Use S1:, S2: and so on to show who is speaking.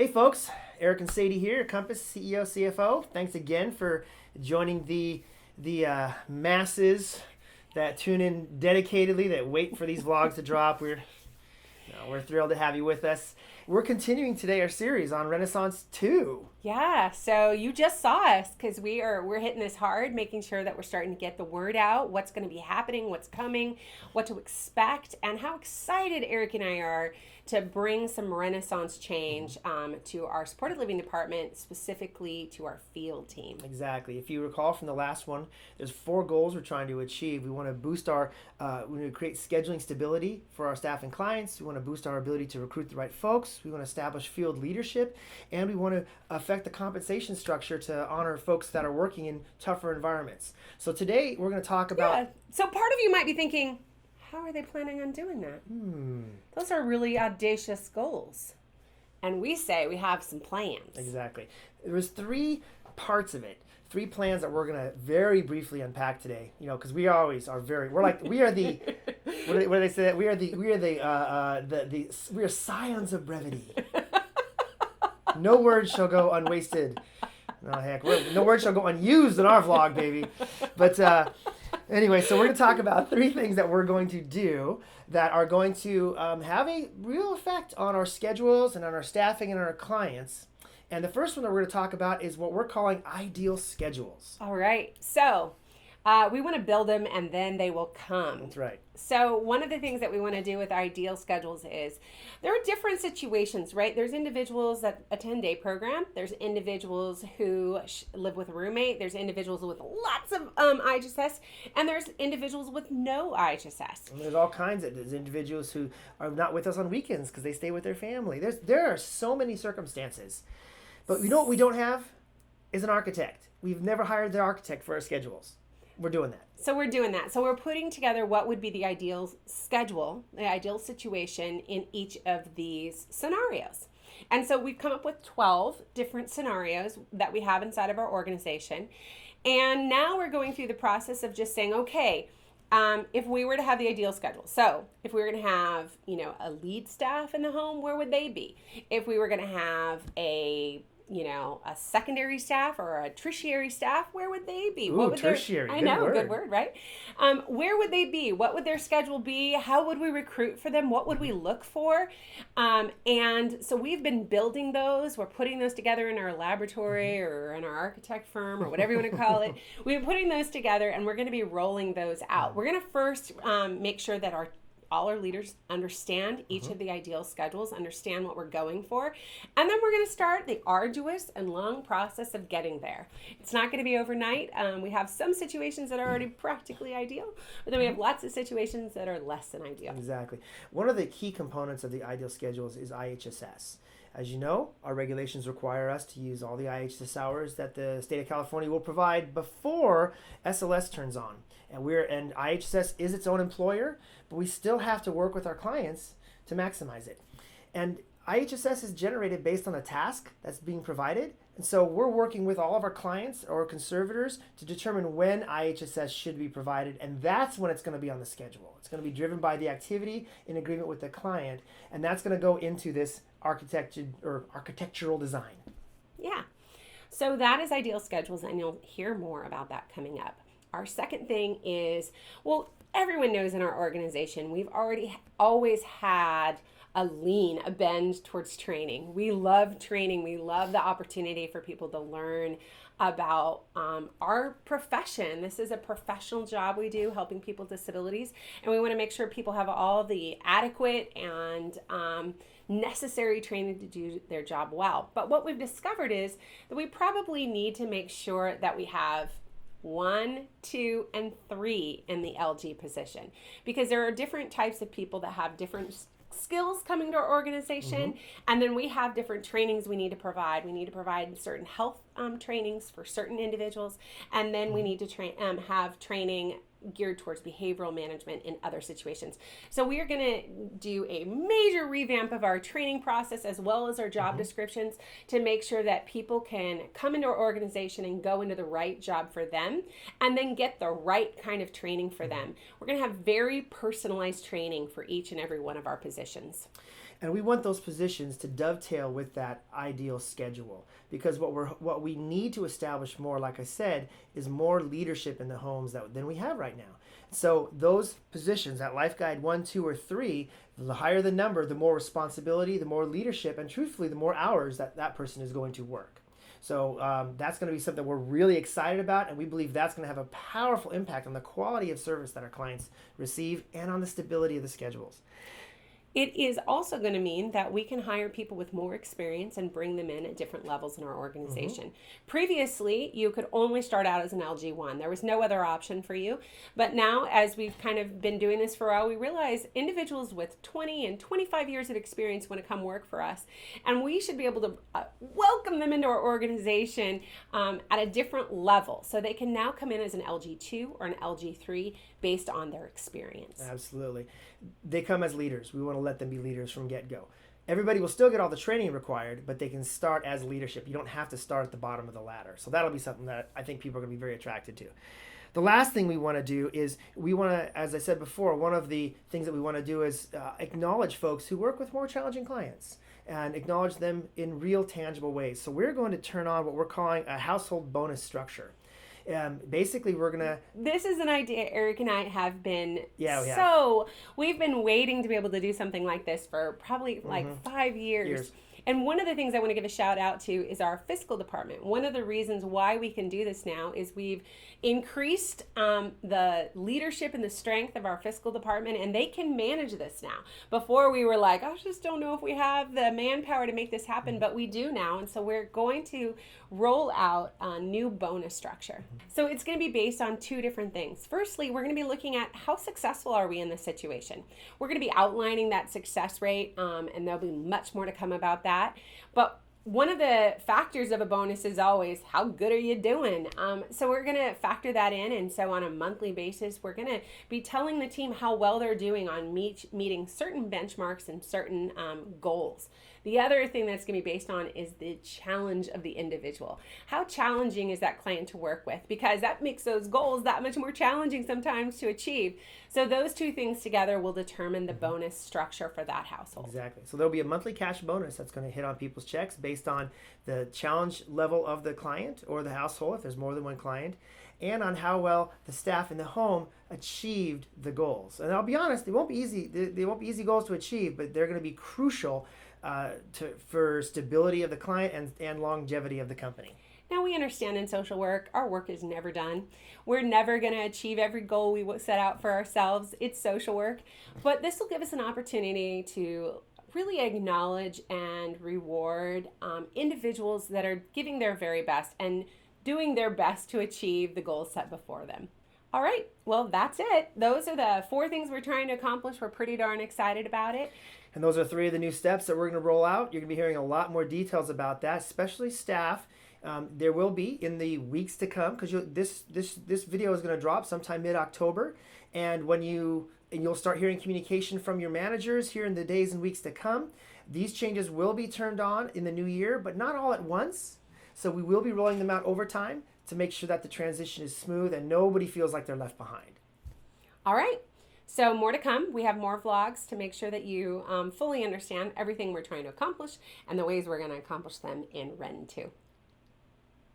S1: folks, Eric and Sadie here, Compass CEO, CFO. Thanks again for joining the masses that tune in dedicatedly, that wait for these vlogs to drop. We're thrilled to have you with us. We're continuing today our series on Renaissance 2.
S2: Yeah, so you just saw us because we're hitting this hard, making sure that we're starting to get the word out, what's going to be happening, what's coming, what to expect, and how excited Eric and I are to bring some Renaissance change to our supported living department, specifically to our field team.
S1: Exactly. If you recall from the last one, there's 4 goals we're trying to achieve. We want to boost we want to create scheduling stability for our staff and clients. We want to boost our ability to recruit the right folks. We want to establish field leadership, and we want to affect the compensation structure to honor folks that are working in tougher environments. So today we're going to talk about...
S2: Yeah. So part of you might be thinking, how are they planning on doing that? Those are really audacious goals. And we say we have some plans.
S1: Exactly. There's 3 parts of it. 3 plans that we're going to very briefly unpack today. You know, because we always are we are the what do they say? We are scions of brevity. No word shall go unwasted. No, heck, no word shall go unused in our vlog, baby. But anyway, so we're going to talk about 3 things that we're going to do that are going to have a real effect on our schedules and on our staffing and on our clients. And the first one that we're going to talk about is what we're calling ideal schedules.
S2: All right. So we want to build them and then they will come.
S1: That's right.
S2: So one of the things that we want to do with ideal schedules is there are different situations, right? There's individuals that attend day program. There's individuals who live with a roommate. There's individuals with lots of IHSS, and there's individuals with no IHSS.
S1: And there's all kinds of there's individuals who are not with us on weekends because they stay with their family. There are so many circumstances. But you know what we don't have is an architect. We've never hired the architect for our schedules. We're doing that.
S2: So we're doing that. So we're putting together what would be the ideal schedule, the ideal situation in each of these scenarios. And so we've come up with 12 different scenarios that we have inside of our organization. And now we're going through the process of just saying, okay, if we were to have the ideal schedule, so if we were going to have, a lead staff in the home, where would they be? If we were going to have a secondary staff or a tertiary staff, where would they be?
S1: Ooh,
S2: what would
S1: tertiary.
S2: I know, good word, right? Where would they be? What would their schedule be? How would we recruit for them? What would we look for? And so we've been building those. We're putting those together in our laboratory or in our architect firm or whatever you want to call it. We've been putting those together and we're going to be rolling those out. We're going to first make sure that all our leaders understand each of the ideal schedules, understand what we're going for, and then we're going to start the arduous and long process of getting there. It's not going to be overnight. We have some situations that are already practically ideal, but then we have lots of situations that are less than ideal.
S1: Exactly. One of the key components of the ideal schedules is IHSS. As you know, our regulations require us to use all the IHSS hours that the state of California will provide before SLS turns on. And IHSS is its own employer, but we still have to work with our clients to maximize it. And IHSS is generated based on a task that's being provided. And so we're working with all of our clients or conservators to determine when IHSS should be provided. And that's when it's going to be on the schedule. It's going to be driven by the activity in agreement with the client. And that's going to go into this architectural design.
S2: Yeah. So that is ideal schedules, and you'll hear more about that coming up. Our second thing is, everyone knows in our organization, we've always had a bend towards training. We love training. We love the opportunity for people to learn about our profession. This is a professional job we do, helping people with disabilities, and we want to make sure people have all the adequate and necessary training to do their job well. But what we've discovered is that we probably need to make sure that we have 1, 2, and 3 in the LG position, because there are different types of people that have different skills coming to our organization, and then we have different trainings we need to provide. We need to provide certain health trainings for certain individuals, and then we need to have training geared towards behavioral management in other situations. So we are going to do a major revamp of our training process as well as our job descriptions to make sure that people can come into our organization and go into the right job for them and then get the right kind of training for them. We're going to have very personalized training for each and every one of our positions.
S1: And we want those positions to dovetail with that ideal schedule, because what we need to establish more, like I said, is more leadership in the homes than we have right now. So those positions at Life Guide 1, 2, or 3, the higher the number, the more responsibility, the more leadership, and truthfully, the more hours that person is going to work. So that's going to be something we're really excited about, and we believe that's going to have a powerful impact on the quality of service that our clients receive and on the stability of the schedules.
S2: It is also going to mean that we can hire people with more experience and bring them in at different levels in our organization. Previously, you could only start out as an LG1. There was no other option for you. But now, as we've kind of been doing this for a while, we realize individuals with 20 and 25 years of experience want to come work for us. And we should be able to welcome them into our organization at a different level. So they can now come in as an LG2 or an LG3 based on their experience.
S1: Absolutely. They come as leaders. We want to let them be leaders from get-go. Everybody will still get all the training required, but they can start as leadership. You don't have to start at the bottom of the ladder. So that'll be something that I think people are going to be very attracted to. The last thing we want to do is we want to, as I said before, one of the things that we want to do is acknowledge folks who work with more challenging clients and acknowledge them in real tangible ways. So we're going to turn on what we're calling a household bonus structure. Basically, we're going to...
S2: This is an idea Eric and I have been... We've been waiting to be able to do something like this for probably like 5 years. And one of the things I want to give a shout out to is our fiscal department. One of the reasons why we can do this now is we've increased the leadership and the strength of our fiscal department, and they can manage this now. Before we were like, I just don't know if we have the manpower to make this happen, but we do now. And so we're going to roll out a new bonus structure. So it's going to be based on two different things. Firstly, we're going to be looking at how successful are we in this situation. We're going to be outlining that success rate, and there'll be much more to come about that. But one of the factors of a bonus is always how good are you doing? So we're going to factor that in. And so on a monthly basis, we're going to be telling the team how well they're doing on meeting certain benchmarks and certain goals. The other thing that's going to be based on is the challenge of the individual. How challenging is that client to work with? Because that makes those goals that much more challenging sometimes to achieve. So those two things together will determine the bonus structure for that household.
S1: Exactly. So there'll be a monthly cash bonus that's going to hit on people's checks based on the challenge level of the client or the household, if there's more than one client, and on how well the staff in the home achieved the goals. And I'll be honest, they won't be easy. They won't be easy goals to achieve, but they're going to be crucial for stability of the client and longevity of the company.
S2: Now, we understand in social work, our work is never done. We're never going to achieve every goal we set out for ourselves. It's social work. But this will give us an opportunity to really acknowledge and reward individuals that are giving their very best and doing their best to achieve the goals set before them. All right, well, that's it. Those are the 4 things we're trying to accomplish. We're pretty darn excited about it.
S1: And those are 3 of the new steps that we're going to roll out. You're going to be hearing a lot more details about that, especially staff. There will be in the weeks to come, because this video is going to drop sometime mid-October, and you'll start hearing communication from your managers here in the days and weeks to come. These changes will be turned on in the new year, but not all at once. So we will be rolling them out over time to make sure that the transition is smooth and nobody feels like they're left behind.
S2: All right. So more to come. We have more vlogs to make sure that you fully understand everything we're trying to accomplish and the ways we're going to accomplish them in REN 2.